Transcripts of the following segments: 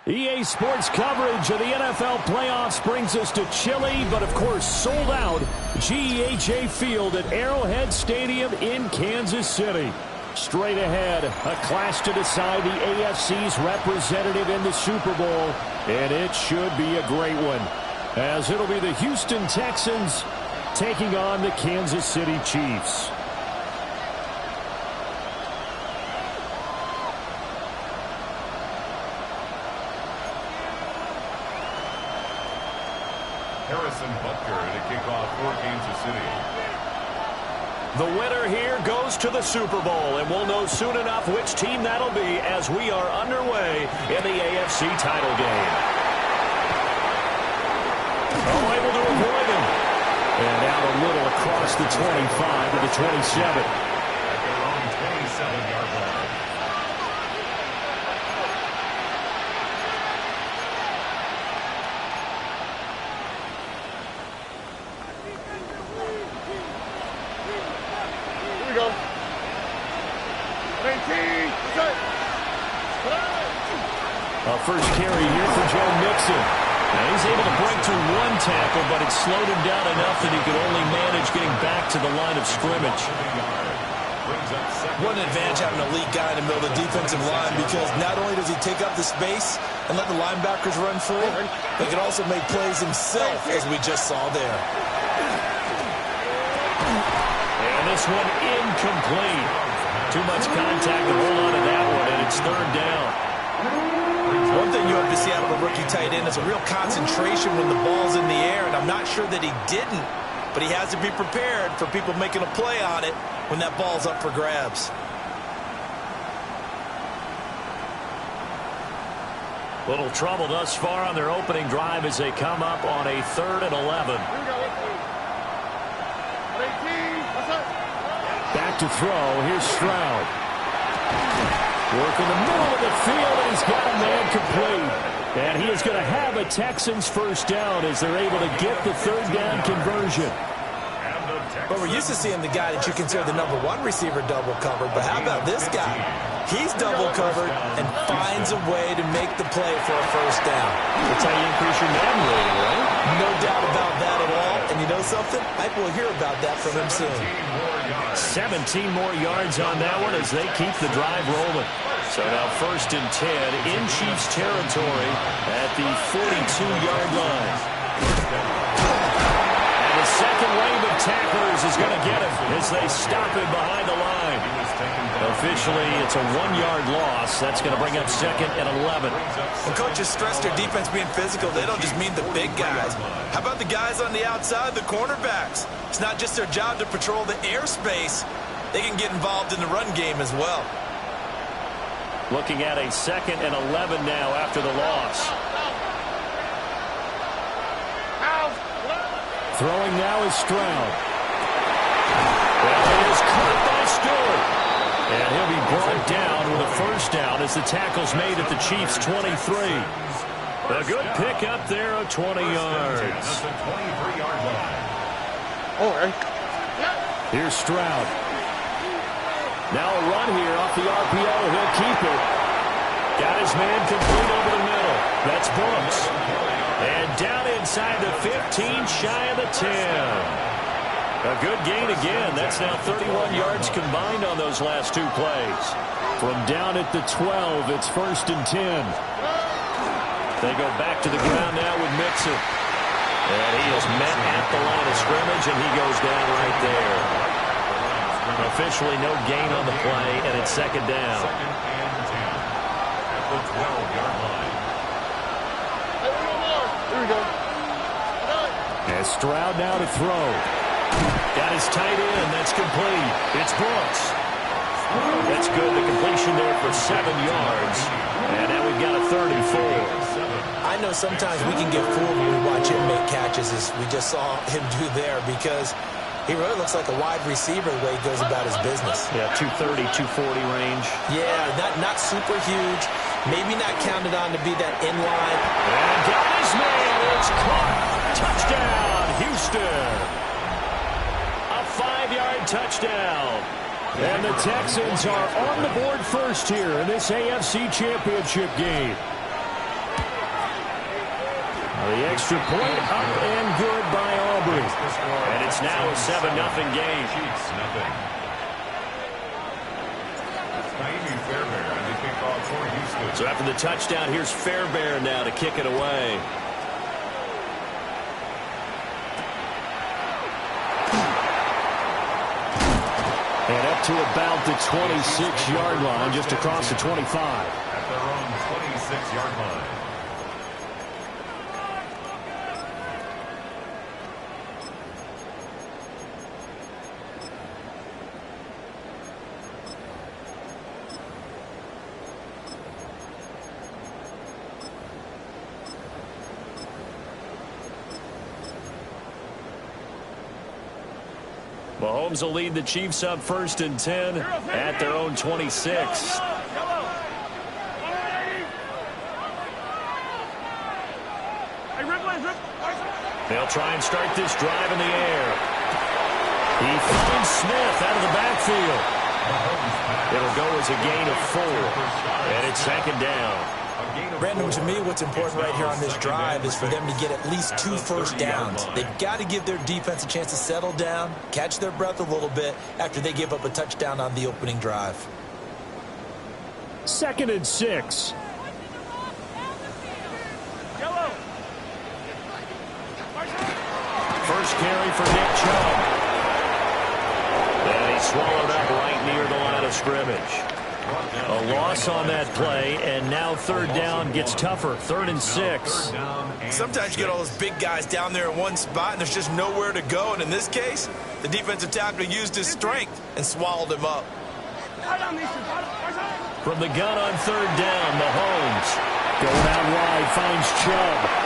EA Sports coverage of the NFL playoffs brings us to chilly, but of course sold out GEHA Field at Arrowhead Stadium in Kansas City. Straight ahead, a clash to decide the AFC's representative in the Super Bowl, and it should be a great one, as it'll be the Houston Texans taking on the Kansas City Chiefs. Harrison Butker to kick off for Kansas City. The winner here goes to the Super Bowl, and we'll know soon enough which team that'll be as we are underway in the AFC title game. Oh, able to avoid him. And out a little across the 25 to the 27. At their own 27-yard line. First carry here for Joe Mixon. Now he's able to break through one tackle, but it slowed him down enough that he could only manage getting back to the line of scrimmage. What an advantage having an elite guy in the middle of the defensive line, because not only does he take up the space and let the linebackers run free, but he can also make plays himself, as we just saw there. And this one incomplete. Too much contact to hold on to that one, and it's third down. One thing you have to see out of a rookie tight end is a real concentration when the ball's in the air, and I'm not sure that he didn't, but he has to be prepared for people making a play on it when that ball's up for grabs. Little trouble thus far on their opening drive as they come up on a 3rd and 11. Back to throw. Here's Stroud. Work in the middle of the field, and he's got a man complete. And he is going to have a Texans first down as they're able to get the third down conversion. But we're used to seeing the guy that you consider the #1 receiver double covered. But how about this guy? He's double covered and finds a way to make the play for a first down. That's how you increase your man rating, right? No doubt about that at all. And you know something? I will hear about that from him soon. 17 more yards on that one as they keep the drive rolling. So now 1st and 10 in Chiefs territory at the 42-yard line. And the second wave of tacklers is going to get him as they stop him behind the line. Officially, it's a 1-yard loss. That's going to bring up 2nd and 11. When coaches stress their defense being physical, they don't just mean the big guys. How about the guys on the outside, the cornerbacks? It's not just their job to patrol the airspace. They can get involved in the run game as well. Looking at a 2nd and 11 now after the loss. Throwing now is Stroud. Well, he is caught by Stewart. And he'll be brought down with a first down as the tackle's made at the Chiefs' 23. A good pickup there of 20 yards. Here's Stroud. Now a run here off the RPO. He'll keep it. Got his man complete over the middle. That's Brooks. And down inside the 15, shy of the 10. A good gain again. That's now 31 yards combined on those last 2 plays. From down at the 12, it's 1st and 10. They go back to the ground now with Mixon. And he is met at the line of scrimmage, and he goes down right there. Officially no gain on the play, and it's 2nd down. 2nd and 10 at the 12-yard line. Here we go. As Stroud now to throw. Got his tight end. That's complete. It's Brooks. That's good. The completion there for 7 yards. And now we've got a 3rd and 4. I know sometimes we can get fooled when we watch him make catches, as we just saw him do there, because he really looks like a wide receiver the way he goes about his business. Yeah, 230, 240 range. Yeah, not super huge. Maybe not counted on to be that in-line. And got his man. It's caught. Touchdown, Houston. A 5-yard touchdown. And the Texans are on the board first here in this AFC Championship game. The extra point up and good by Aubrey. And it's now a 7-0 game. Chiefs, nothing. Naimi Fairbairn on the kickoff for Houston. So after the touchdown, here's Fairbairn now to kick it away. And up to about the 26-yard line, just across the 25. At their own 26-yard line. Mahomes will lead the Chiefs up 1st and 10 at their own 26. They'll try and start this drive in the air. He finds Smith out of the backfield. It'll go as a gain of 4. And it's 2nd down. Brandon, to me, what's important right here on this drive is for them to get at least 2 first downs. They've got to give their defense a chance to settle down, catch their breath a little bit after they give up a touchdown on the opening drive. 2nd and 6. First carry for Nick Chubb. And he's swallowed up right near the line of scrimmage. A loss on that play, and now 3rd down gets tougher. 3rd and 6. Sometimes you get all those big guys down there in one spot, and there's just nowhere to go. And in this case, the defensive tackle used his strength and swallowed him up. From the gun on 3rd down, Mahomes going out wide, finds Chubb.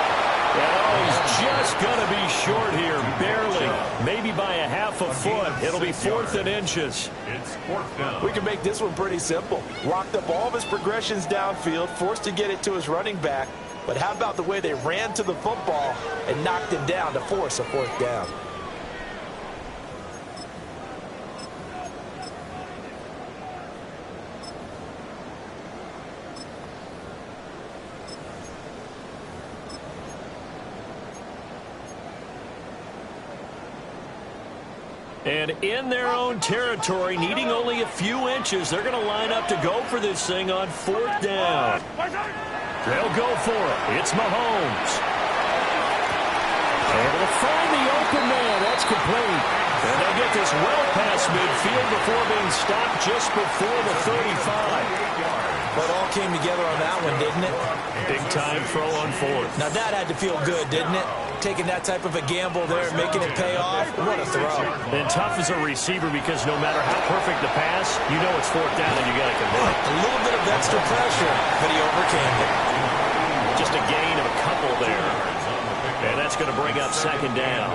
And he's just going to be short here, barely, maybe by a half a foot. It'll be 4th and inches. It's 4th down. We can make this one pretty simple. Locked up all of his progressions downfield, forced to get it to his running back. But how about the way they ran to the football and knocked him down to force a 4th down? And in their own territory, needing only a few inches, they're going to line up to go for this thing on 4th down. They'll go for it. It's Mahomes. Able to find the open man. That's complete. And they'll get this well past midfield before being stopped just before the 35. But all came together on that one, didn't it? Big time throw on 4th. Now that had to feel good, didn't it? Taking that type of a gamble there, making it pay off. What a throw. And tough as a receiver because no matter how perfect the pass, you know it's 4th down and you got to convert. A little bit of extra pressure, but he overcame it. Just a gain of a couple there. And that's going to bring up 2nd down.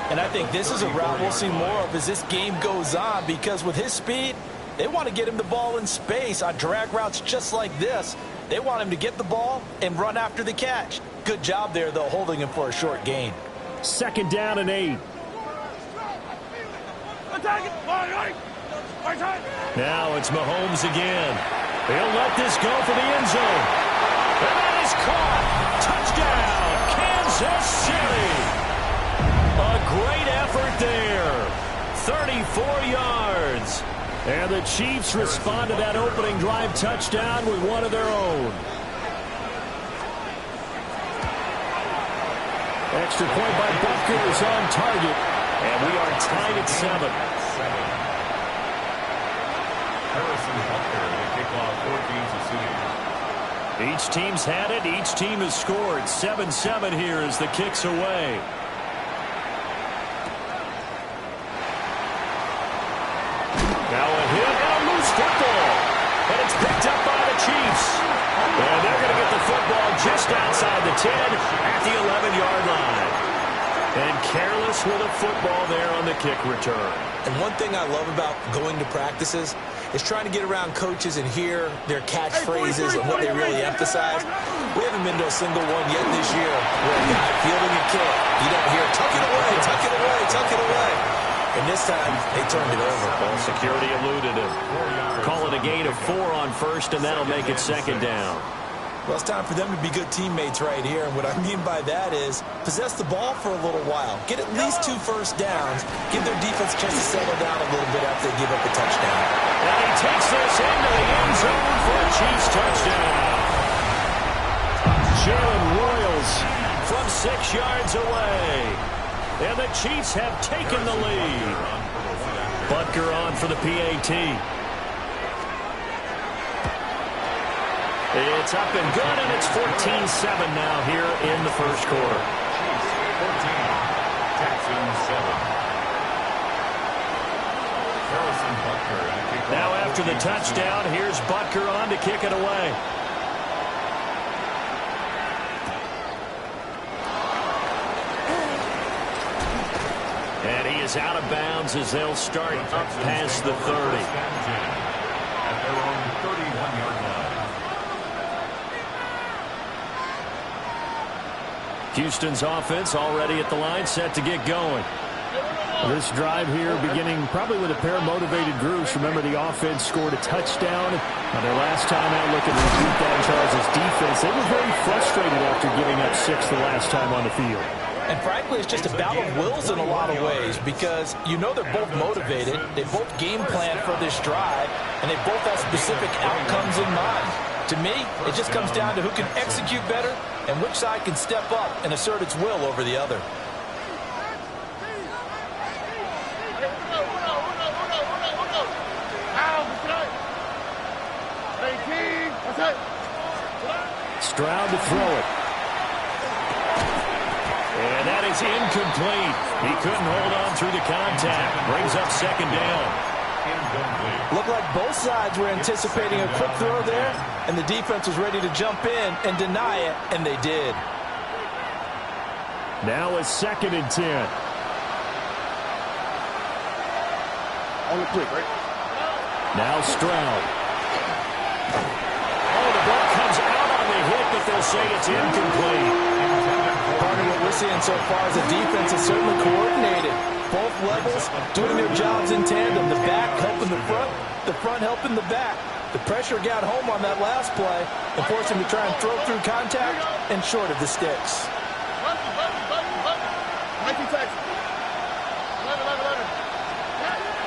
And I think this is a route we'll see more of as this game goes on, because with his speed, they want to get him the ball in space on drag routes just like this. They want him to get the ball and run after the catch. Good job there, though, holding him for a short gain. 2nd down and 8. Now it's Mahomes again. He'll let this go for the end zone. And that is caught. Touchdown, Kansas City. A great effort there. 34 yards. And the Chiefs respond to that opening drive touchdown with one of their own. Extra point by Butker is on target. And we are tied at 7. Harrison Butker, the kickoff for Kansas City. Each team's had it. Each team has scored. 7-7 here as the kick's away. Now a hit and a loose football. And it's picked up by the Chiefs. And they're going to get the football just outside the 10 at the 11-yard line. And careless with a football there on the kick return. And one thing I love about going to practices is trying to get around coaches and hear their catchphrases and what they really emphasize. We haven't been to a single one yet this year where a guy fielding a kick, you don't hear, tuck it away, tuck it away, tuck it away. And this time, they turned it over. Well, security eluded him. Call it a gain of 4 on 1st, and that'll make it 2nd down. Well, it's time for them to be good teammates right here. And what I mean by that is possess the ball for a little while. Get at least 2 first downs. Give their defense a chance to settle down a little bit after they give up a touchdown. And he takes this into the end zone for a Chiefs touchdown. Jalen Royals from 6 yards away. And the Chiefs have taken the lead. Butker on for the PAT. It's up and good, and it's 14-7 now here in the first quarter. 14, Texans 7. Harrison Butker. Now after the touchdown, here's Butker on to kick it away. And he is out of bounds as they'll start up past the 30. At their own 31-yard line. Houston's offense already at the line, set to get going. This drive here beginning probably with a pair of motivated groups. Remember, the offense scored a touchdown. Their last time out looking to beat that Chargers defense. They were very frustrated after giving up 6 the last time on the field. And frankly, it's just a battle of wills in a lot of ways because you know they're both motivated. They both game plan for this drive, and they both have specific outcomes in mind. To me, it just comes down to who can execute better and which side can step up and assert its will over the other. Stroud to throw it. And that is incomplete. He couldn't hold on through the contact. Brings up second down. Looked like both sides were anticipating a quick throw there, and the defense was ready to jump in and deny it, and they did. Now it's 2nd and 10. On the click, right? Now Stroud. Oh, the ball comes out on the hit, but they'll say it's incomplete. Part of what we're seeing so far is the defense is certainly coordinated. Both levels doing their jobs in tandem. The back helping the front helping the back. The pressure got home on that last play and forced him to try and throw through contact and short of the sticks.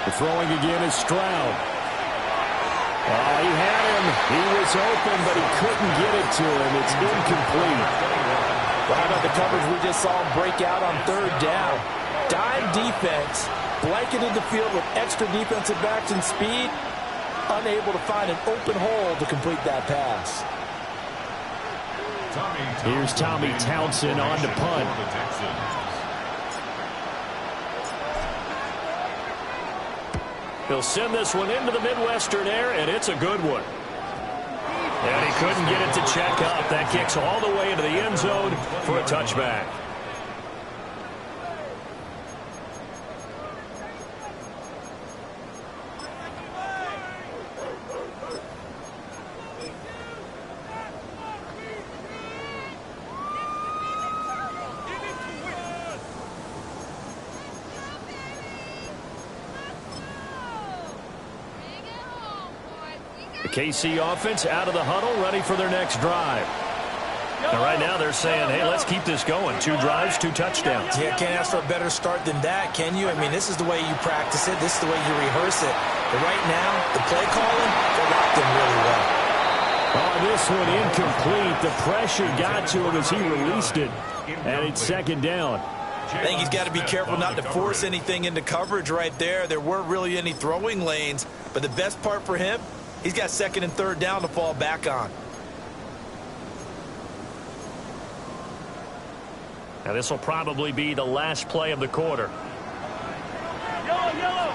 The throwing again is Stroud. He had him. He was open, but he couldn't get it to him. It's incomplete. Well, how about the coverage we just saw him break out on 3rd down? Dime defense, blanketed the field with extra defensive backs and speed, unable to find an open hole to complete that pass. Here's Tommy Townsend on to punt. He'll send this one into the Midwestern air, and it's a good one. And he couldn't get it to check up. That kicks all the way into the end zone for a touchback. KC offense out of the huddle, ready for their next drive. And right now they're saying, hey, let's keep this going. 2 drives, 2 touchdowns. Yeah, can't ask for a better start than that, can you? I mean, this is the way you practice it. This is the way you rehearse it. But right now, the play calling, they're locked in really well. Oh, this one incomplete. The pressure got to him as he released it. And it's 2nd down. I think he's got to be careful not to force anything into coverage right there. There weren't really any throwing lanes. But the best part for him, he's got 2nd and 3rd down to fall back on. Now this will probably be the last play of the quarter. Yellow.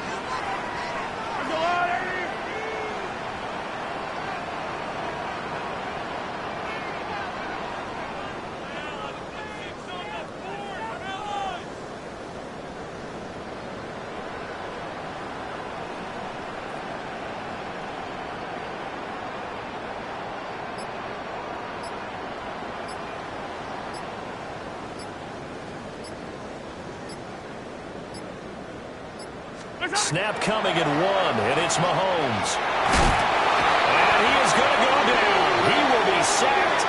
Snap coming at 1, and it's Mahomes. And he is going to go down. He will be sacked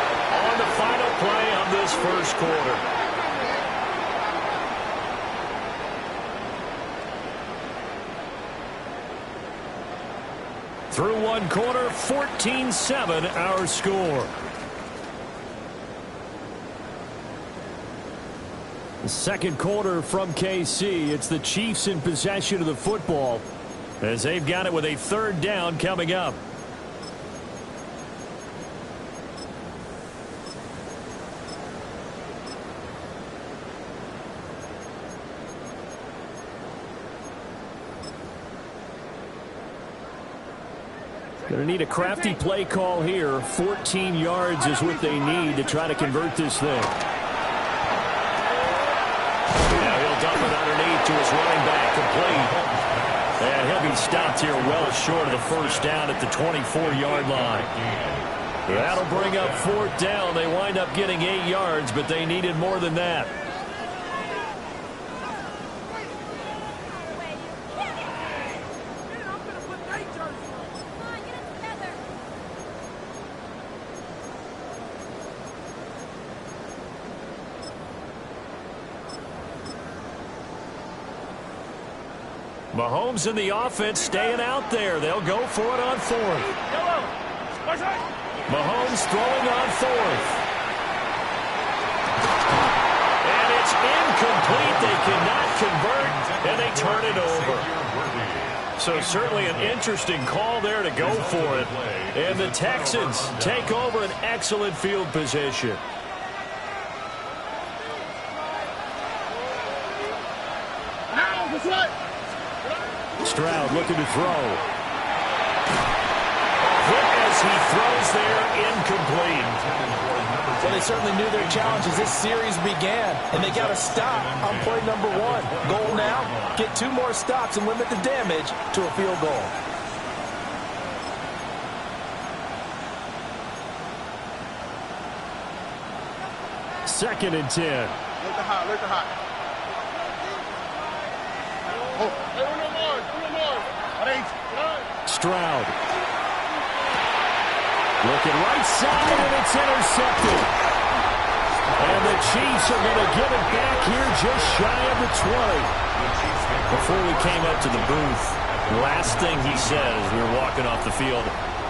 first quarter. Through one quarter, 14-7 our score. The second quarter from KC. It's the Chiefs in possession of the football as they've got it with a third down coming up. Going to need a crafty play call here. 14 yards is what they need to try to convert this thing. Now he'll dump it underneath to his running back, complete. And he'll be stopped here well short of the first down at the 24-yard line. That'll bring up fourth down. They wind up getting 8 yards, but they needed more than that. Mahomes and the offense staying out there. They'll go for it on fourth. Mahomes throwing on fourth. And it's incomplete. They cannot convert, and they turn it over. So certainly an interesting call there to go for it. And the Texans take over an excellent field position. Stroud looking to throw. Quick as he throws there, incomplete. Well, they certainly knew their challenge as this series began, and they got to stop on play number 1. Goal now, get 2 more stops and limit the damage to a field goal. Second and 10. Let the hot. Stroud. Looking right side, and it's intercepted. And the Chiefs are going to give it back here just shy of the 20. Before we came up to the booth, the last thing he said as we were walking off the field,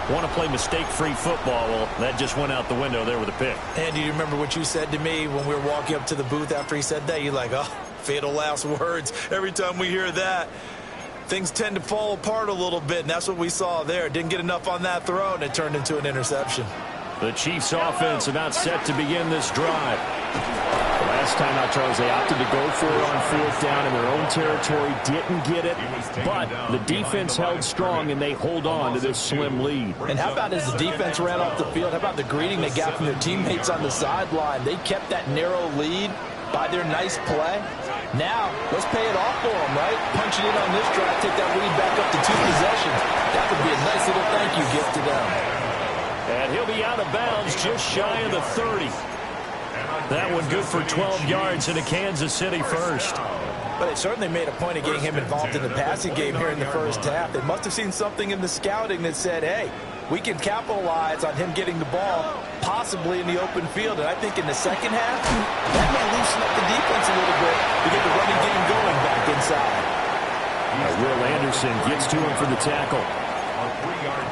want to play mistake-free football. Well, that just went out the window there with a pick. And do you remember what you said to me when we were walking up to the booth after he said that? You're like, oh, fatal last words. Every time we hear that, things tend to fall apart a little bit, and that's what we saw there. Didn't get enough on that throw, and it turned into an interception. The Chiefs offense about set to begin this drive. Last time out, Charles, they opted to go for it on fourth down in their own territory. Didn't get it, but the defense held strong, and they hold on to this slim lead. And how about as the defense ran off the field, how about the greeting they got from their teammates on the sideline? They kept that narrow lead by their nice play. Now, let's pay it off for them, right? Punch it in on this drive, take that lead back up to 2 possessions. That would be a nice little thank you gift to them. And he'll be out of bounds just shy of the 30. That one good for 12 yards into Kansas City first. But they certainly made a point of getting him involved in the passing game here in the first half. They must have seen something in the scouting that said, hey, we can capitalize on him getting the ball possibly in the open field. And I think in the second half, that may loosen up the defense a little bit to get the running game going back inside. Will Anderson gets to him for the tackle.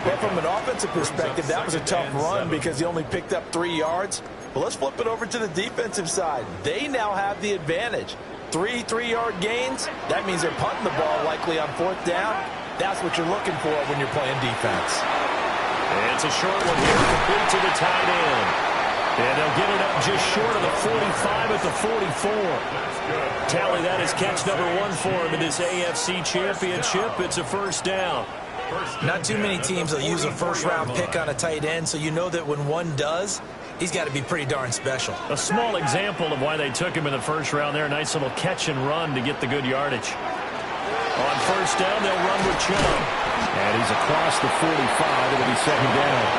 But from an offensive perspective, that was a tough run because he only picked up 3 yards. But let's flip it over to the defensive side. They now have the advantage. 3 3-yard gains, that means they're punting the ball likely on fourth down. That's what you're looking for when you're playing defense. And it's a short one here, complete to the tight end. And they'll get it up just short of the 45 at the 44. Tally that as catch number 1 for him in this AFC Championship. It's a first down. Not too many teams will use a first-round pick on a tight end, so you know that when one does, he's got to be pretty darn special. A small example of why they took him in the first round there. A nice little catch and run to get the good yardage. On first down, they'll run with Chubb. And he's across the 45. It'll be second down.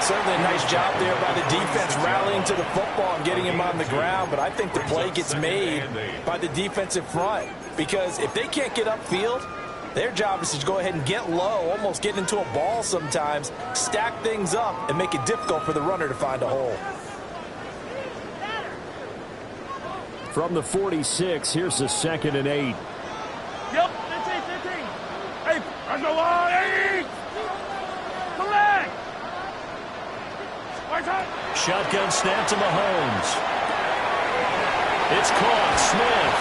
Certainly a nice job there by the defense rallying to the football and getting him on the ground, but I think the play gets made by the defensive front because if they can't get upfield, their job is to go ahead and get low, almost get into a ball sometimes, stack things up, and make it difficult for the runner to find a hole. From the 46, here's the 2nd and 8. Yep, 15. Hey, let's go on, 8. Collect. Shotgun snap to Mahomes. It's caught. Smith.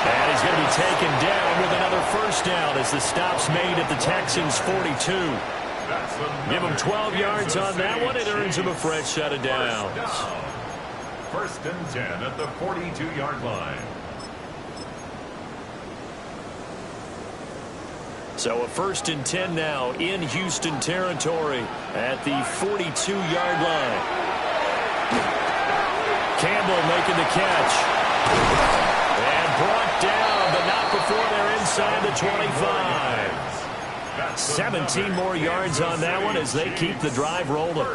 And he's going to be taken down with another first down as the stop's made at the Texans' 42. Give him 12 yards on that one. It earns him a fresh set of downs. First and 10 at the 42-yard line. So a 1st and 10 now in Houston territory at the 42-yard line. Campbell making the catch. And brought down, but not before they're inside the 25. 17 more yards on that one as they keep the drive rolling.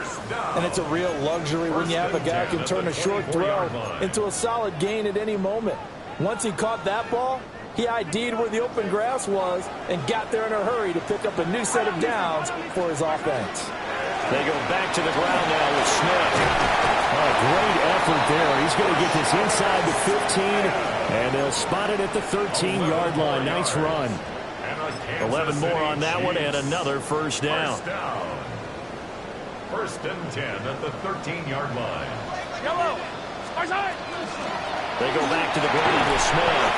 And it's a real luxury when you have a guy who can turn a short throw into a solid gain at any moment. Once he caught that ball, he ID'd where the open grass was and got there in a hurry to pick up a new set of downs for his offense. They go back to the ground now with Smith. Great effort there. He's going to get this inside the 15, and they'll spot it at the 13-yard line. Nice run. 11 more on that one and another first down. First and 10 at the 13-yard line. Yellow. They go back to the ground with Smith.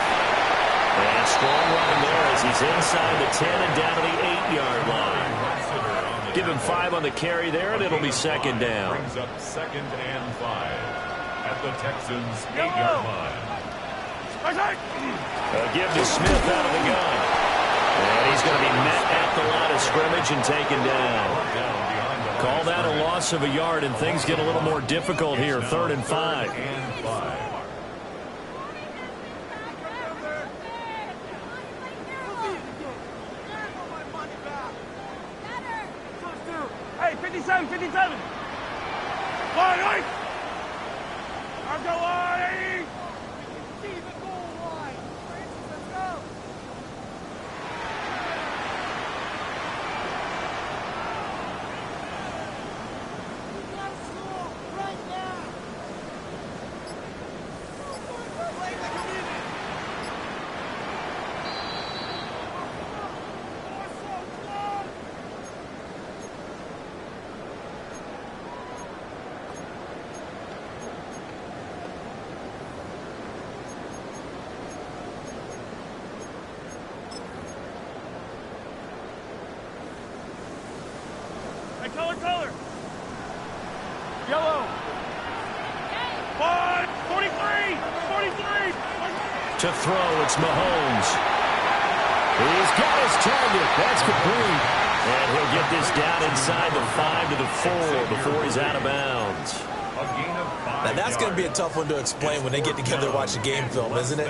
And strong run there as he's inside the 10 and down to the 8-yard line. Give him 5 on the carry there, and it'll be second down. Brings up 2nd and 5 at the Texans' 8-yard line. Give to Smith out of the gun. And he's going to be met at the line of scrimmage and taken down. Call that a loss of a yard, and things get a little more difficult here. 3rd and 5. Hey, 57. Line, I'll go line. Color. Yellow. 43. To throw, it's Mahomes. He's got his target. That's complete. And he'll get this down inside the 5 to the 4 before he's out of bounds. Now, that's going to be a tough one to explain when they get together to watch a game film, isn't it?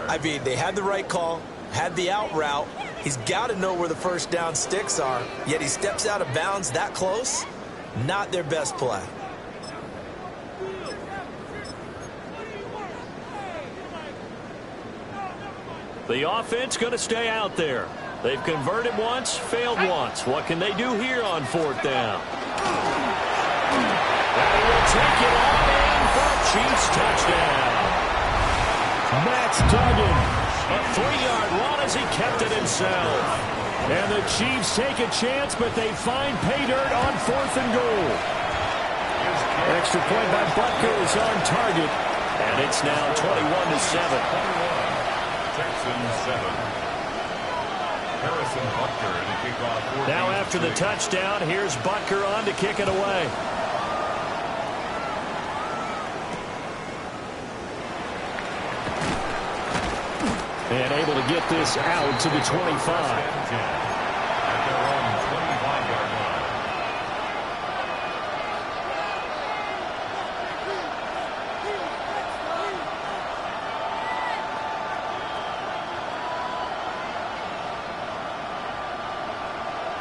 I mean, they had the right call, had the out route. He's got to know where the first down sticks are, yet he steps out of bounds that close. Not their best play. The offense going to stay out there. They've converted once, failed once. What can they do here on 4th down? And he'll take it all in for a Chiefs touchdown. Max Duggan. A 3-yard run as he kept it himself. And the Chiefs take a chance, but they find pay dirt on 4th and goal. Extra point by Butker is on target. And it's now 21-7. Texans 7. Harrison Butker to kick off. Now after the touchdown, here's Butker on to kick it away. And able to get this out to the 25.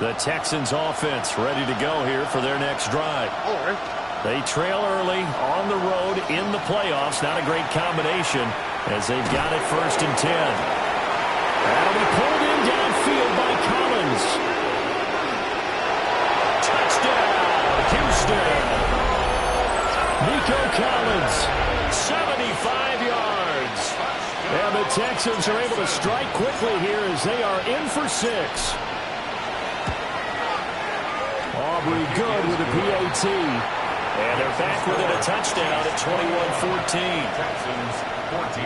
The Texans offense ready to go here for their next drive. They trail early on the road in the playoffs. Not a great combination as they've got it 1st and 10. That'll be pulled in downfield by Collins. Touchdown, Houston. Nico Collins. 75 yards. And the Texans are able to strike quickly here as they are in for 6. Aubrey good with a PAT. And they're back within a touchdown at 21-14. Texans 14.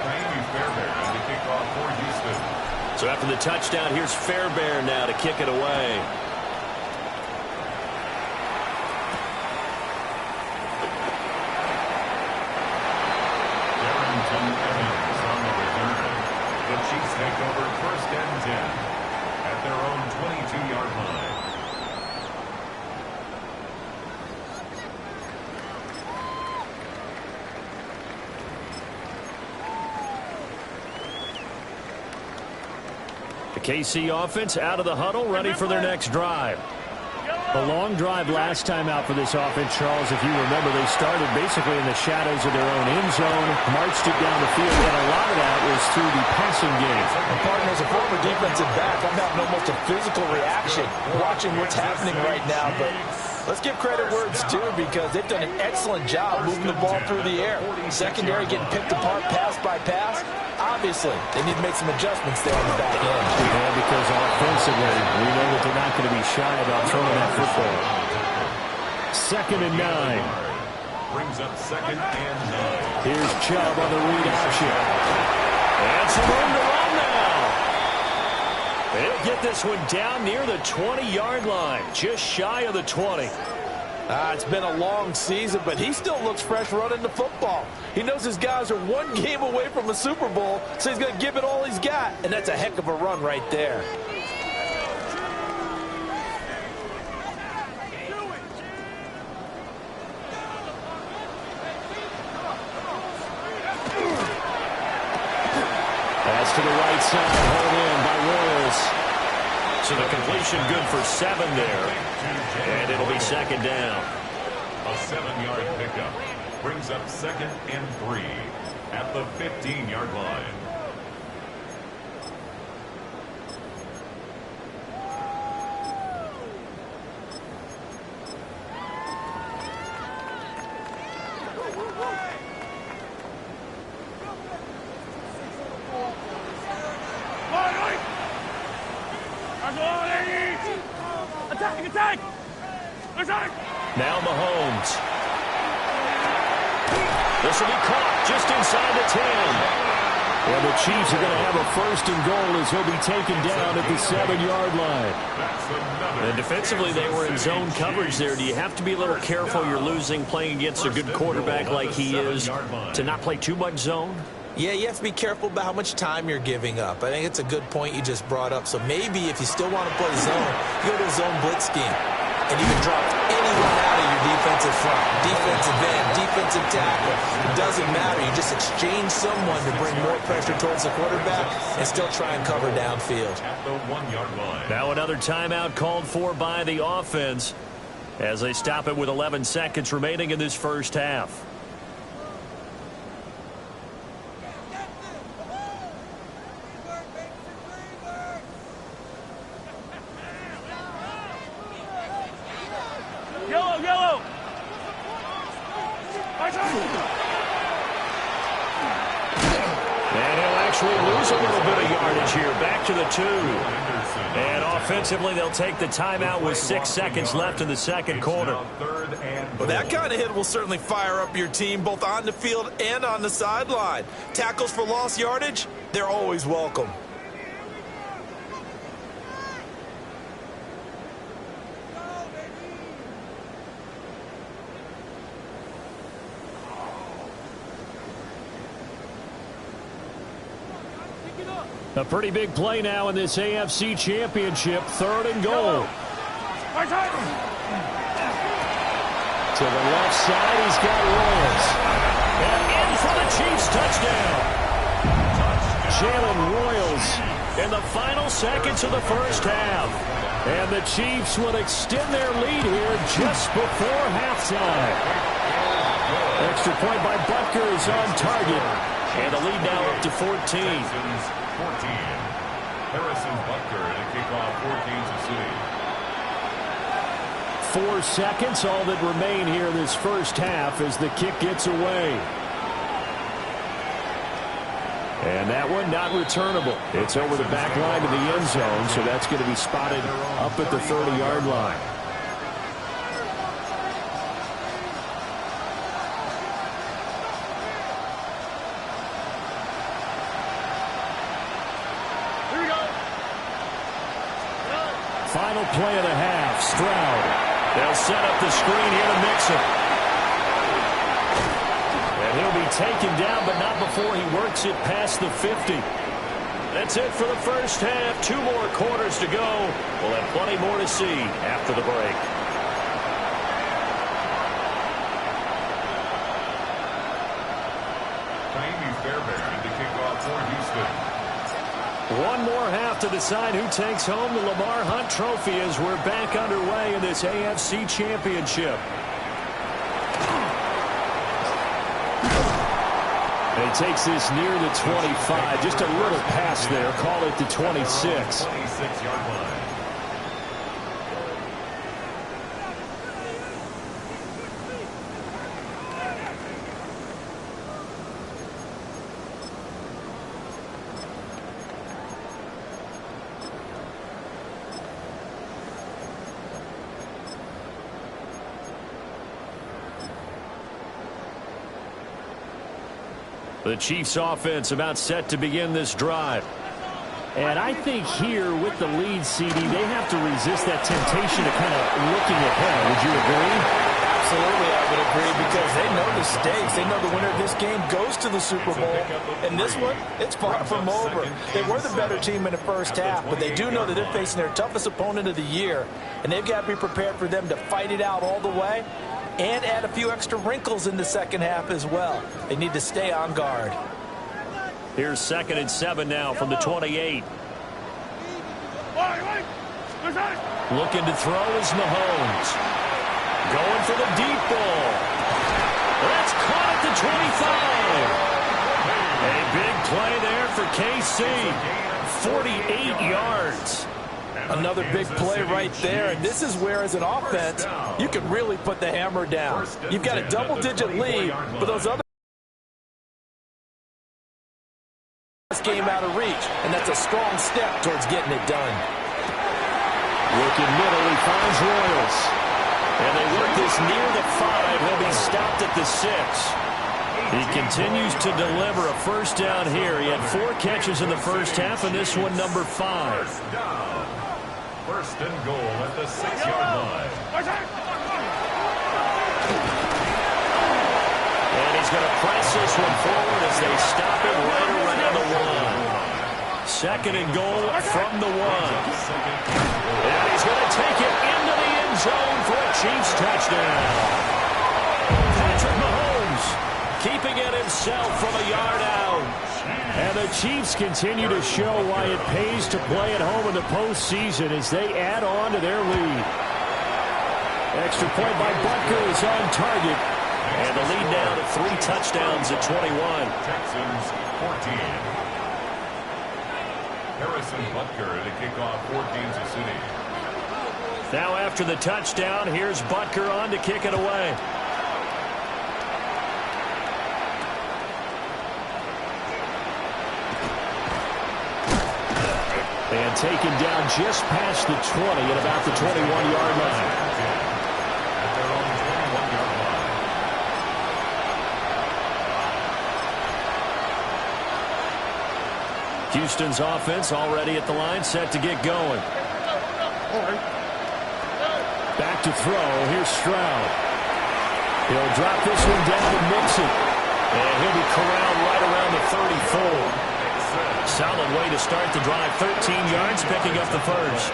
Miami Fairbairn to kick off for Houston. So after the touchdown, here's Fairbairn now to kick it away. Darrington Evans on the return. The Chiefs take over 1st and 10 at their own 22-yard line. The KC offense out of the huddle, ready for their next drive. A long drive last time out for this offense, Charles. If you remember, they started basically in the shadows of their own end zone, marched it down the field, and a lot of that was through the passing game. And partner, as a former defensive back, I'm having almost a physical reaction watching what's happening right now. But let's give credit where it's due, because they've done an excellent job moving the ball through the air. Secondary getting picked apart pass by pass. Obviously, they need to make some adjustments there on the back end. Yeah, because offensively, we know that they're not going to be shy about throwing that football. 2nd and 9. Brings up 2nd and 9. Here's Chubb on the read option. And some room to run now. They'll get this one down near the 20-yard line, just shy of the 20. It's been a long season, but he still looks fresh running the football. He knows his guys are one game away from a Super Bowl, so he's going to give it all he's got. And that's a heck of a run right there. Pass to the right side, held in by Royals. So the completion good for 7 there. And it'll be 2nd down. A 7-yard pickup brings up 2nd and 3 at the 15-yard line. Attack! Attack! Now Mahomes. This will be caught just inside the 10. Well, the Chiefs are going to have a 1st and goal as he'll be taken down at the 7-yard line. And defensively, they were in zone coverage there. Do you have to be a little careful? You're losing playing against a good quarterback like he is to not play too much zone? Yeah, you have to be careful about how much time you're giving up. I think it's a good point you just brought up. So maybe if you still want to play zone, you go to a zone blitz scheme. And you can drop anyone out of your defensive front, defensive end, defensive tackle. It doesn't matter. You just exchange someone to bring more pressure towards the quarterback and still try and cover downfield. At the 1-yard line. Now another timeout called for by the offense as they stop it with 11 seconds remaining in this first half. Yellow! And he'll actually lose a little bit of yardage here. Back to the 2. And offensively, they'll take the timeout with 6 seconds left in the second quarter. Well, that kind of hit will certainly fire up your team both on the field and on the sideline. Tackles for lost yardage, they're always welcome. A pretty big play now in this AFC Championship. 3rd and goal. To the left side, he's got Royals. And in for the Chiefs touchdown. Jalen Royals in the final seconds of the first half. And the Chiefs will extend their lead here just before halftime. Extra point by Butker is on target. And the lead now up to 14. 14. Harrison Butker to kick off for Kansas City. 4 seconds, all that remain here this first half as the kick gets away. And that one not returnable. It's over the back line to the end zone, so that's going to be spotted up at the 30-yard line. Final play of the half, Stroud. They'll set up the screen here to Mixon. And he'll be taken down, but not before he works it past the 50. That's it for the first half. 2 more quarters to go. We'll have plenty more to see after the break. Ka'imi Fairbairn to kick off for Houston. One more half to decide who takes home the Lamar Hunt Trophy as we're back underway in this AFC Championship. And he takes this near the 25. Just a little pass there. Call it the 26. 26-yard line. The Chiefs offense about set to begin this drive. And I think here with the lead, CD, they have to resist that temptation of kind of looking ahead. Would you agree? Absolutely, I would agree, because they know the stakes. They know the winner of this game goes to the Super Bowl. And this one, it's far from over. They were the better team in the first half, but they do know that they're facing their toughest opponent of the year. And they've got to be prepared for them to fight it out all the way and add a few extra wrinkles in the second half as well. They need to stay on guard. Here's 2nd and 7 now from the 28. Looking to throw is Mahomes. Going for the deep ball. That's caught at the 25. A big play there for KC. 48 yards. Another big play right there, and this is where, as an offense, you can really put the hammer down. You've got a double-digit lead, but those other game out of reach, and that's a strong step towards getting it done. Looking middle, he finds Royals. And they work this near the 5. He'll be stopped at the 6. He continues to deliver a first down here. He had 4 catches in the first half, and this one number 5. First and goal at the 6-yard line. And he's going to press this one forward as they stop it right around the 1. 2nd and goal from the 1. And he's going to take it into the end zone for a Chiefs touchdown. Patrick Mahomes keeping it himself from a yard out. And the Chiefs continue to show why it pays to play at home in the postseason as they add on to their lead. Extra point by Butker is on target. And the lead now to 3 touchdowns at 21. Texans 14. Harrison Butker to kick off for Kansas City. Now after the touchdown, here's Butker on to kick it away. And taken down just past the 20 at about the 21-yard line. At their own 21-yard line. Houston's offense already at the line, set to get going. Back to throw. Here's Stroud. He'll drop this one down to Mixon. And he'll be corralled right around the 34. Solid way to start the drive. 13 yards, picking up the first.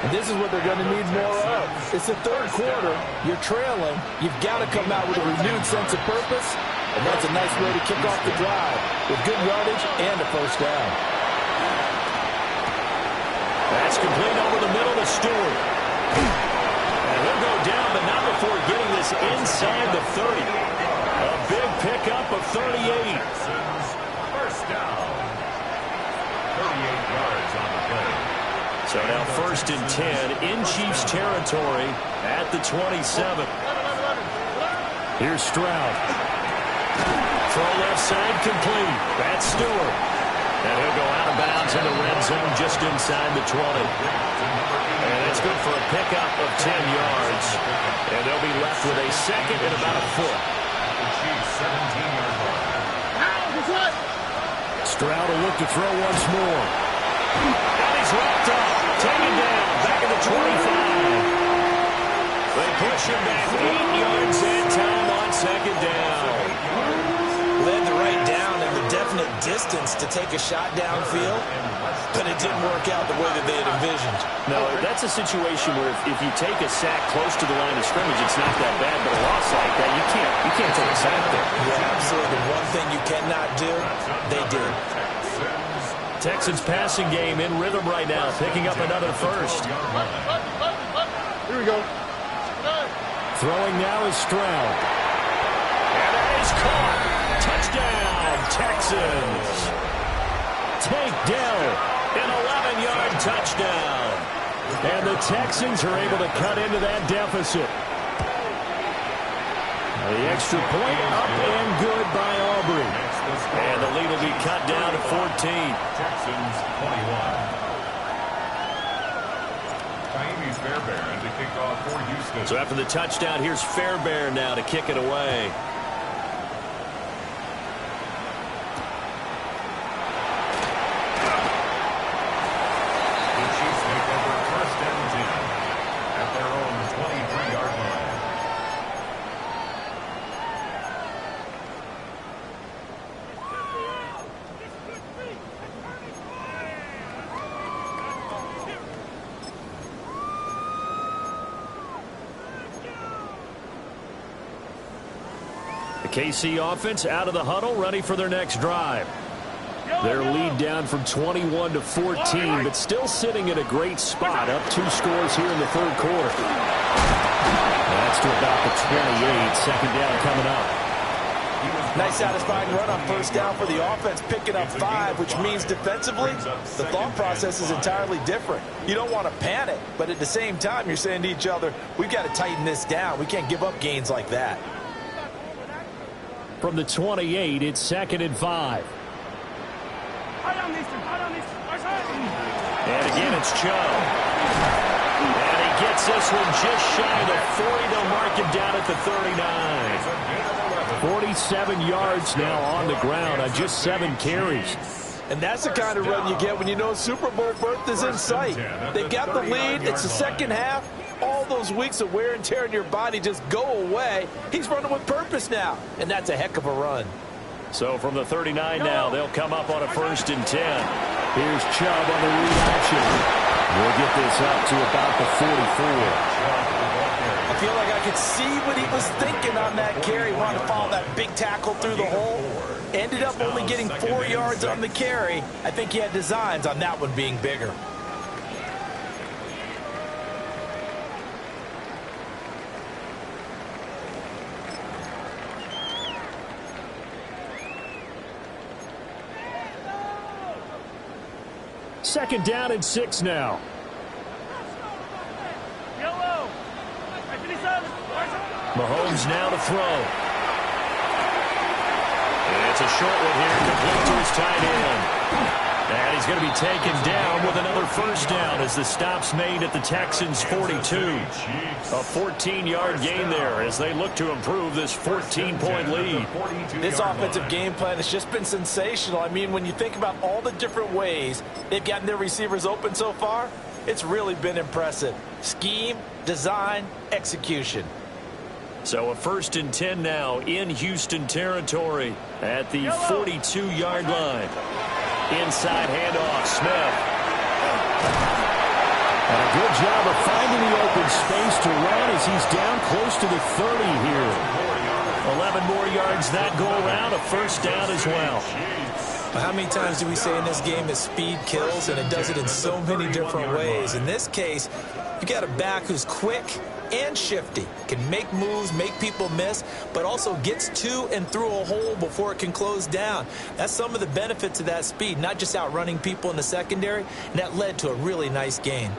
And this is what they're going to need more of. It's the third quarter. You're trailing. You've got to come out with a renewed sense of purpose. And that's a nice way to kick off the drive with good yardage and a first down. That's complete over the middle to Stewart. And he'll go down, but not before getting this inside the 30. A big pickup of 38. First down. 38 yards on the play. So now 1st and 10 in Chiefs territory at the 27. Here's Stroud. Throw left side complete. That's Stewart. And he'll go out of bounds in the red zone just inside the 20. And it's good for a pickup of 10 yards. And they'll be left with a second and about a foot. The Chiefs 17-yard line. Stroud will look to throw once more. And he's wrapped up. Taken down. Back at the 25. They push him back 8 yards and time on 2nd down. Led the right down and the definite distance to take a shot downfield, but it didn't work out the way that they had envisioned. No, that's a situation where if you take a sack close to the line of scrimmage, it's not that bad, but a loss like that, you can't take a sack there. Yeah, absolutely. One thing you cannot do, they did. Texans passing game in rhythm right now, picking up another first. Here we go. Throwing now is Stroud. And that is caught. Touchdown, Texans. Tank Dell, an 11-yard touchdown. And the Texans are able to cut into that deficit. The extra point up and good by Aubrey. And the lead will be cut down to 14. Texans 21. Ka'imi Fairbairn to kick off for Houston. So after the touchdown, here's Fairbairn now to kick it away. The Chiefs take over 1st and 10 at their own 23-yard line. The KC offense out of the huddle, ready for their next drive. Their lead down from 21 to 14, but still sitting in a great spot, up 2 scores here in the 3rd quarter. That's to about the 28, 2nd down coming up. Nice satisfying run on 1st down for the offense, picking up 5, which means defensively, the thought process is entirely different. You don't want to panic, but at the same time, you're saying to each other, we've got to tighten this down. We can't give up gains like that. From the 28, it's 2nd and 5. And again, it's Chubb. And he gets this one just shy of the 40. They'll mark him down at the 39. 47 yards now on the ground on just 7 carries. And that's the kind of run you get when you know Super Bowl berth is in sight. They've got the lead. It's the 2nd half. All those weeks of wear and tear in your body just go away. He's running with purpose now, and that's a heck of a run. So from the 39 now, they'll come up on a 1st and 10. Here's Chubb on the read option. We'll get this up to about the 44. I feel like I could see what he was thinking on that carry. Wanted to follow that big tackle through the hole. Ended up only getting 4 yards on the carry. I think he had designs on that one being bigger. Second down and 6 now. Mahomes now to throw. And it's a short one here, complete to his tight end. And he's going to be taken down with another 1st down as the stop's made at the Texans' 42. A 14-yard gain there as they look to improve this 14-point lead. This offensive game plan has just been sensational. I mean, when you think about all the different ways they've gotten their receivers open so far, it's really been impressive. Scheme, design, execution. So a 1st and 10 now in Houston territory at the 42-yard line. Inside handoff, Smith. And a good job of finding the open space to run as he's down close to the 30 here. 11 more yards that go around, a 1st down as well. How many times do we say in this game that speed kills, and it does it in so many different ways? In this case, you got a back who's quick and shifty. Can make moves, make people miss, but also gets to and through a hole before it can close down. That's some of the benefits of that speed, not just outrunning people in the secondary, and that led to a really nice gain.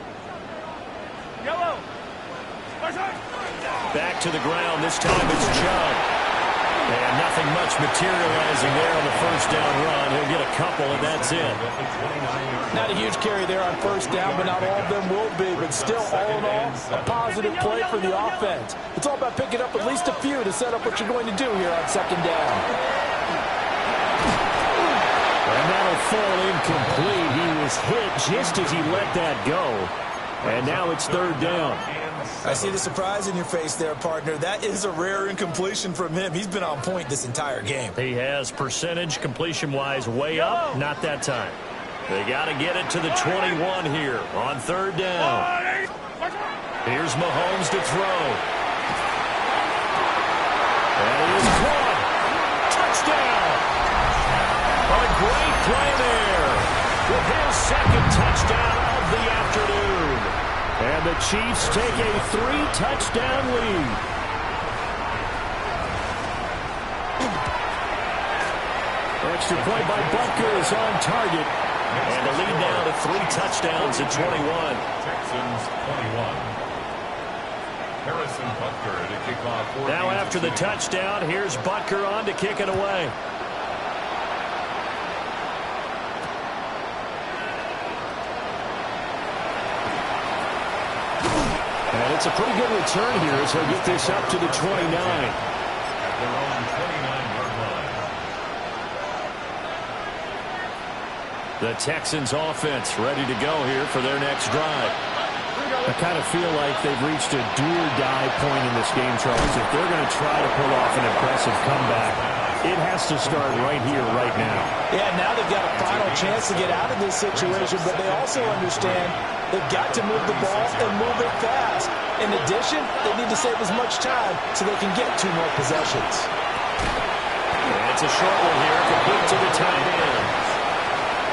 Yellow. Back to the ground. This time it's Chubb. And nothing much materializing there on the first down run. He'll get a couple, and that's it. Not a huge carry there on first down, but not all of them will be. But still, all in all, a positive play for the offense. It's all about picking up at least a few to set up what you're going to do here on second down. And that'll fall incomplete. He was hit just as he let that go. And now it's third down. I see the surprise in your face there, partner. That is a rare incompletion from him. He's been on point this entire game. He has percentage completion-wise way up. Not that time. They got to get it to the 21 here on third down. Here's Mahomes to throw. And he is caught. Touchdown. A great play there with his second touchdown of the afternoon. And the Chiefs take a 3-touchdown lead. Extra point by Butker is on target. And the lead now to 3 touchdowns at 21. Texans 21. Harrison Butker to kick off. Now after the touchdown, here's Butker on to kick it away. And it's a pretty good return here as he'll get this up to the 29. At their own 29-yard line. The Texans offense ready to go here for their next drive. I kind of feel like they've reached a do-or-die point in this game, Charles. If they're going to try to pull off an impressive comeback, it has to start right here, right now. Yeah, now they've got a final chance to get out of this situation, but they also understand they've got to move the ball and move it fast. In addition, they need to save as much time so they can get 2 more possessions. And it's a short one here, complete to the tight end.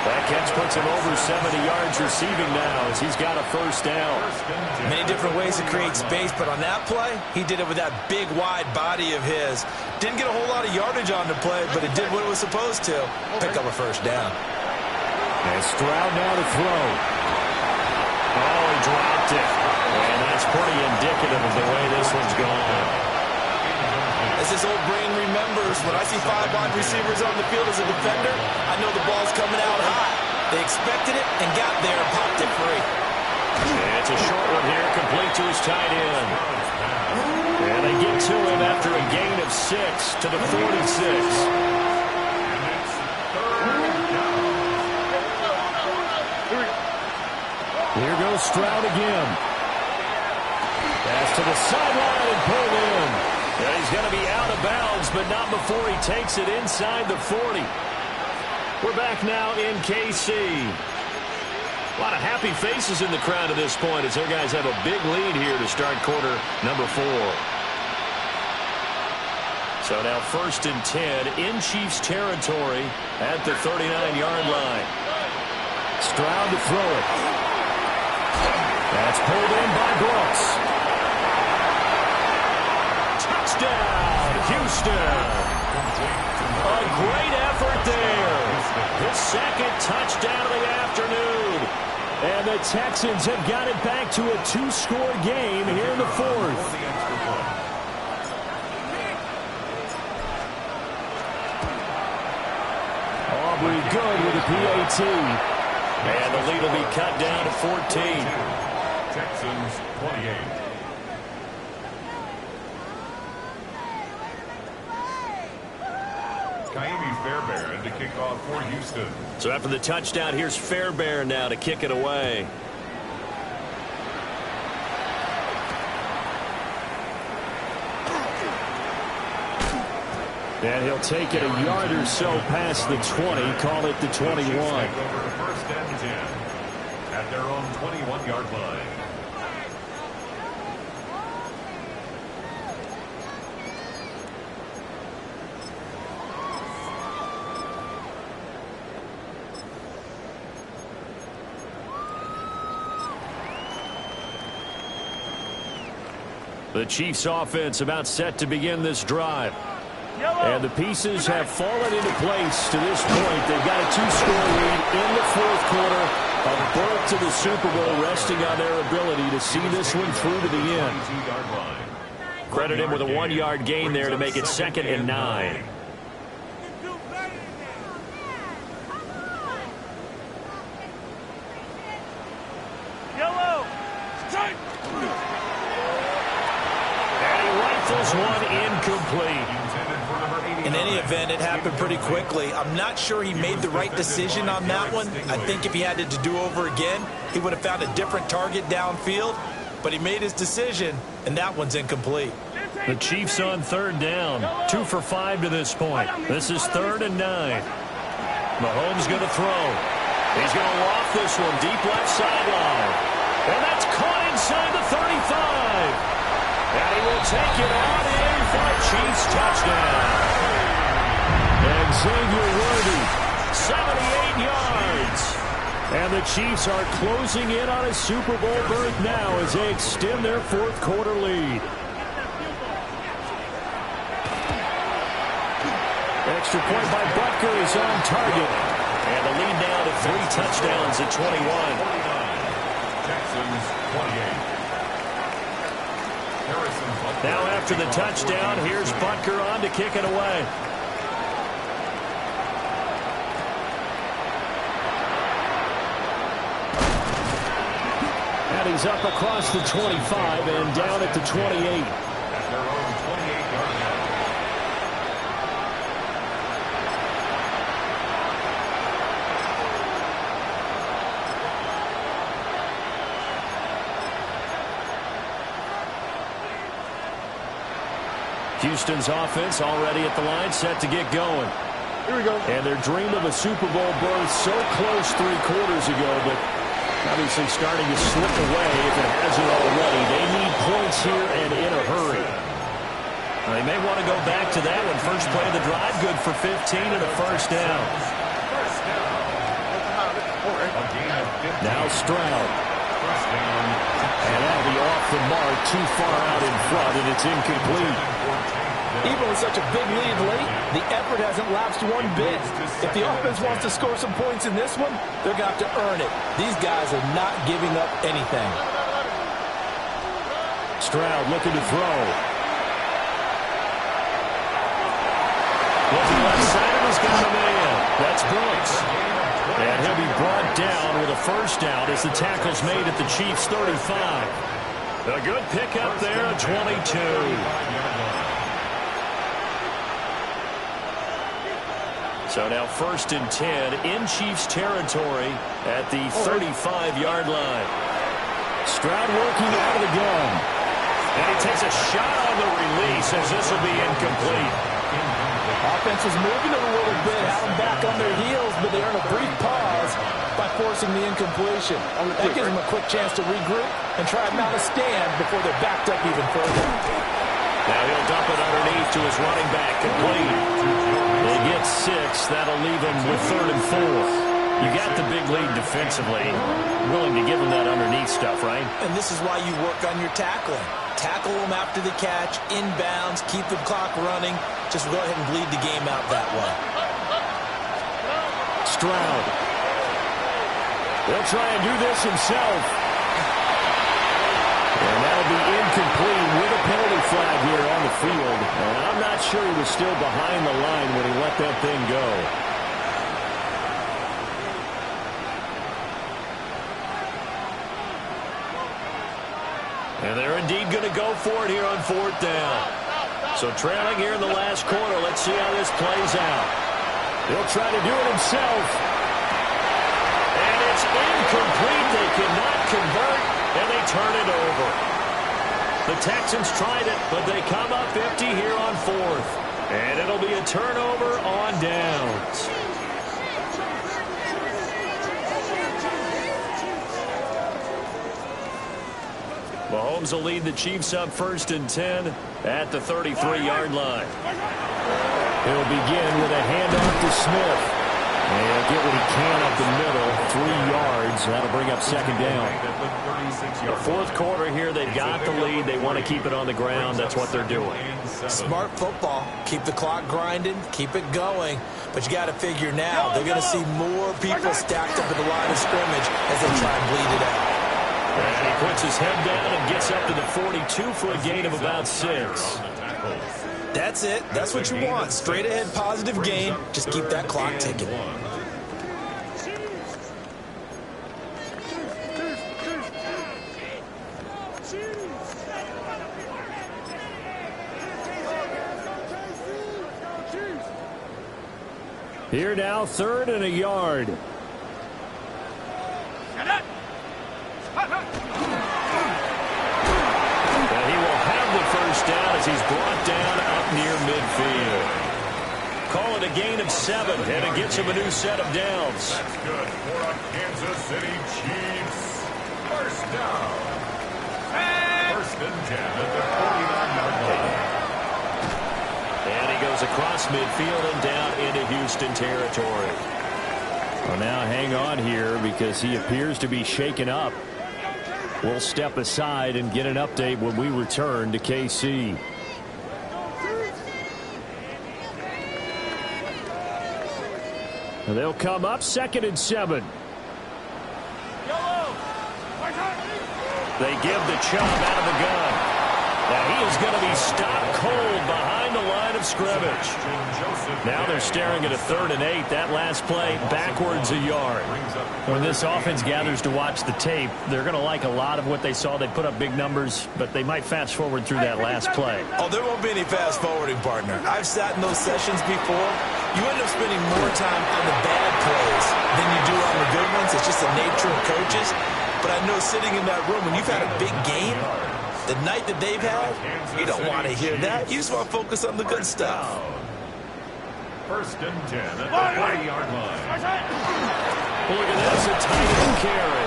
That catch puts him over 70 yards receiving now as he's got a first down. Many different ways to create space, but on that play, he did it with that big, wide body of his. Didn't get a whole lot of yardage on the play, but it did what it was supposed to. Pick up a first down. And Stroud now to throw. Oh, he dropped it. And that's pretty indicative of the way this one's gone. As his old brain remembers, when I see 5 wide receivers on the field as a defender, I know the ball's coming out high. They expected it and got there and popped it free. And it's a short one here, complete to his tight end. And they get to him after a gain of 6 to the 46. Here goes Stroud again. Pass to the sideline and pulled in. And he's going to be out of bounds, but not before he takes it inside the 40. We're back now in KC. A lot of happy faces in the crowd at this point as their guys have a big lead here to start quarter number 4. So now 1st and 10 in Chiefs territory at the 39-yard line. Stroud to throw it. That's pulled in by Brooks. Touchdown, Houston. A great effort there. His 2nd touchdown of the afternoon. And the Texans have got it back to a 2-score game here in the 4th. Aubrey good with a PAT. And the lead will be cut down to 14. Texans 28. Ka'imi Fairbairn to kick off for Houston. So after the touchdown, here's Fairbairn now to kick it away. And he'll take it a yard or so past the 20, call it the 21. Over to 1st and 10 at their own 21-yard line. The Chiefs offense about set to begin this drive. And the pieces have fallen into place to this point. They've got a 2-score lead in the fourth quarter. A berth to the Super Bowl resting on their ability to see this one through to the end. Credit him with a 1-yard gain there to make it 2nd and 9. And he rifles one incomplete. In any event, it happened pretty quickly. I'm not sure he made the right decision on that one. I think if he had to do over again, he would have found a different target downfield. But he made his decision, and that one's incomplete. The Chiefs on 3rd down. 2 for 5 to this point. This is 3rd and 9. Mahomes going to throw. He's going to loft this one deep left sideline. And that's caught inside the 35. And he will take it on in for a Chiefs touchdown. And Xavier Worthy, 78 yards. And the Chiefs are closing in on a Super Bowl berth now as they extend their fourth quarter lead. Extra point by Butker is on target. And the lead now to 3 touchdowns at 21. Texans 28. Now after the touchdown, here's Butker on to kick it away. And he's up across the 25 and down at the 28. At their own 28-yard line. Houston's offense already at the line, set to get going. Here we go. And their dream of a Super Bowl berth so close 3 quarters ago, but obviously starting to slip away if it hasn't already. They need points here and in a hurry. They may want to go back to that one. First play of the drive, good for 15 and a first down. Now Stroud. And that'll be off the mark, too far out in front, and it's incomplete. Even with such a big lead late, the effort hasn't lapsed one bit. If the offense wants to score some points in this one, they're going to have to earn it. These guys are not giving up anything. Stroud looking to throw. Looking left side of his got a man. That's Brooks. And he'll be brought down with a first down as the tackle's made at the Chiefs' 35. A good pickup there at 22. So now 1st and 10 in Chiefs territory at the 35-yard line. Stroud working out of the gun. And he takes a shot on the release as this will be incomplete. Offense was moving it a little bit, had them back on their heels, but they earn a brief pause by forcing the incompletion. That gives them a quick chance to regroup and try to mount a stand before they're backed up even further. Now he'll dump it underneath to his running back, complete. They get 6. That'll leave him with 3rd and 4. You got the big lead defensively. Willing to give him that underneath stuff, right? And this is why you work on your tackling. Tackle them after the catch, inbounds, keep the clock running. Just go ahead and bleed the game out that way. Stroud. He'll try and do this himself. And that'll be incomplete with a penalty flag here on the field. And I'm not sure he was still behind the line when he let that thing go. And they're indeed going to go for it here on 4th down. So trailing here in the last quarter. Let's see how this plays out. He'll try to do it himself. And it's incomplete. They cannot convert, and they turn it over. The Texans tried it, but they come up empty here on 4th. And it'll be a turnover on downs. Mahomes will lead the Chiefs up 1st and 10 at the 33-yard line. He'll begin with a handoff to Smith. And get what he can up the middle, 3 yards. That'll bring up second down. The fourth quarter here, they've got the lead. They want to keep it on the ground. That's what they're doing. Smart football. Keep the clock grinding. Keep it going. But you got to figure now, they're going to see more people stacked up at the line of scrimmage as they try and bleed it out. And he puts his head down and gets up to the 42 for a gain of about 6. That's it. That's what you want. Straight ahead positive gain. Just keep that clock ticking. Here now, 3rd and a yard. And he will have the first down as he's brought down up near midfield. Call it a gain of 7, and it gets him a new set of downs. That's good for a Kansas City Chiefs. First down. First and 10 at the 49-yard line. And he goes across midfield and down into Houston territory. Well, now hang on here because he appears to be shaken up. We'll step aside and get an update when we return to KC. And they'll come up 2nd and 7. They give the chop out of the gun. Now he is going to be stopped cold behind the line of scrimmage. Now they're staring at a 3rd and 8. That last play backwards a yard. When this offense gathers to watch the tape, they're going to like a lot of what they saw. They put up big numbers, but they might fast forward through that last play. Oh, there won't be any fast forwarding, partner. I've sat in those sessions before. You end up spending more time on the bad plays than you do on the good ones. It's just the nature of coaches. But I know sitting in that room, when you've had a big game, the night that they've had, you don't want to hear that. You just want to focus on the good stuff. First and 10 at the 40-yard line. Look at this, a tight end carry.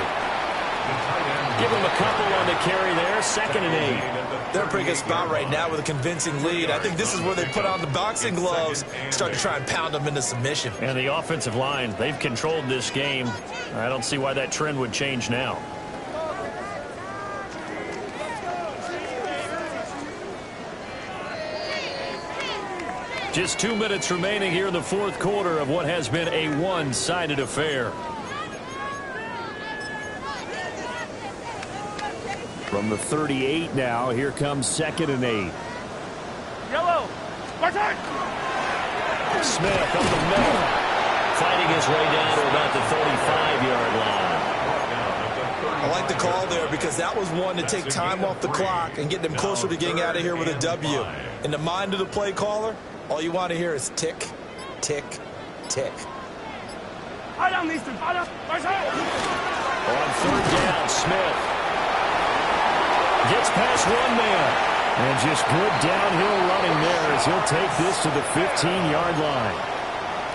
Give him a couple on the carry there, 2nd and 8. They're in a pretty good spot right now with a convincing lead. I think this is where they put on the boxing gloves, start to try and pound them into submission. And the offensive line, they've controlled this game. I don't see why that trend would change now. Just 2 minutes remaining here in the fourth quarter of what has been a one-sided affair. From the 38 now, here comes 2nd and 8. Yellow. Smith up the middle, fighting his way down to about the 35-yard line. I like the call there because that was one to take time off the clock and get them closer to getting out of here with a W. In the mind of the play caller, all you want to hear is tick, tick, tick. On 3rd down, Smith gets past one man. And just good downhill running there as he'll take this to the 15-yard line.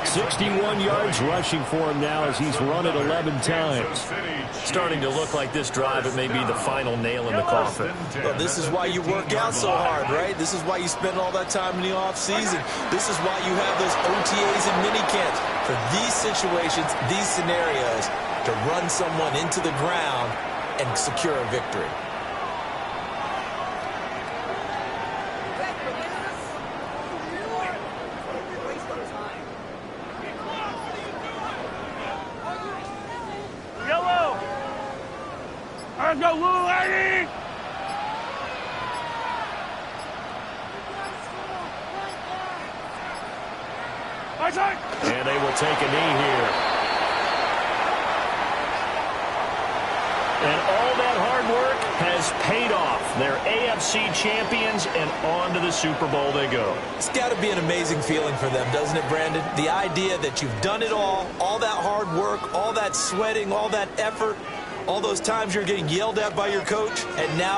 61 yards rushing for him now as he's run it 11 times. Starting to look like this drive, it may be the final nail in the coffin. Well, this is why you work out so hard, right? This is why you spend all that time in the offseason. This is why you have those OTAs and minicamps. For these situations, these scenarios, to run someone into the ground and secure a victory. Let's go, Lou Lady! And they will take a knee here. And all that hard work has paid off. They're AFC champions, and on to the Super Bowl they go. It's got to be an amazing feeling for them, doesn't it, Brandon? The idea that you've done it all that hard work, all that sweating, all that effort, all those times you're getting yelled at by your coach, and now